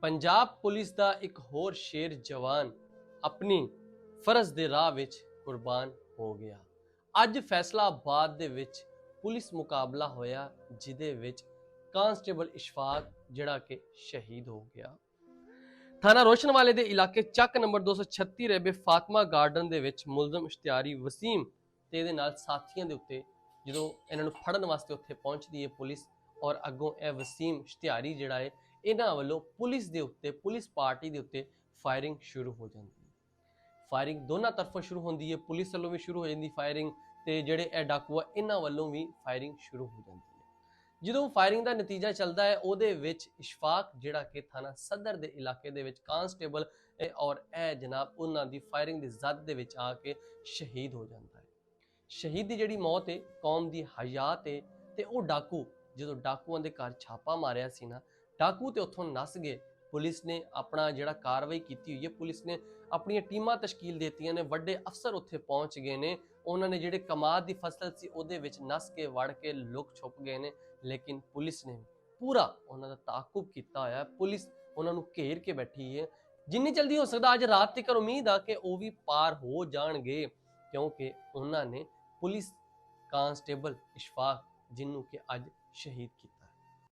Punjab police का एक होर शेर जवान अपनी फर्ज के राह विच कुर्बान हो गया। अज फैसलाबाद दे विच पुलिस मुकाबला होया जिदे विच कांस्टेबल इशफाक जिहड़ा कि शहीद हो गया। थाना रोशनवाले दे इलाके चक नंबर 236 रेबे फातिमा गार्डन दे विच मुलजम इश्तिहारी वसीम ते इहदे नाल साथियां दे उत्ते जदों इन्हां नूं फड़न वास्ते उत्थे पहुंचदी है पुलिस और अगों यह वसीम इश्तिहारी जिहड़ा है इन्हां वल्लों पुलिस दे उत्ते पुलिस पार्टी दे उत्ते फायरिंग शुरू हो जाती है। फायरिंग दोनों तरफों शुरू होती है, पुलिस वालों भी शुरू हो जाती फायरिंग ते जिहड़े ए डाकू इन्हां वल्लों भी फायरिंग शुरू हो जाती है। जदों फायरिंग का नतीजा चलता है उहदे विच इशफाक जिहड़ा कि थाना सदर दे इलाके दे विच कांस्टेबल और ए जनाब उन्हां दी फायरिंग दी जद दे विच आके शहीद हो जाता है। शहीद की जिहड़ी मौत है कौम की हयात है ते ओह डाकू जो डाकुआं दे घर छापा मारिया सी ना, डाकू तो उत्थों नस गए। पुलिस ने अपना जिहड़ा कार्रवाई की हुई है, पुलिस ने अपनी टीमां तश्कील देतियां ने, वड्डे अफसर उत्थे पहुंच गए ने, उन्होंने जिहड़े कमाद की फसल सी उहदे विच नस के वड़ के लुक छुप गए ने, लेकिन पुलिस ने पूरा उन्होंने ताकुब किया होया। पुलिस उन्होंने घेर के बैठी है। जिन्नी जल्दी हो सकता अज रात तक उम्मीद आ कि वह भी पार हो जाएंगे, क्योंकि उन्होंने पुलिस कांस्टेबल इशफाक जिन्हों कि अज शहीद किया।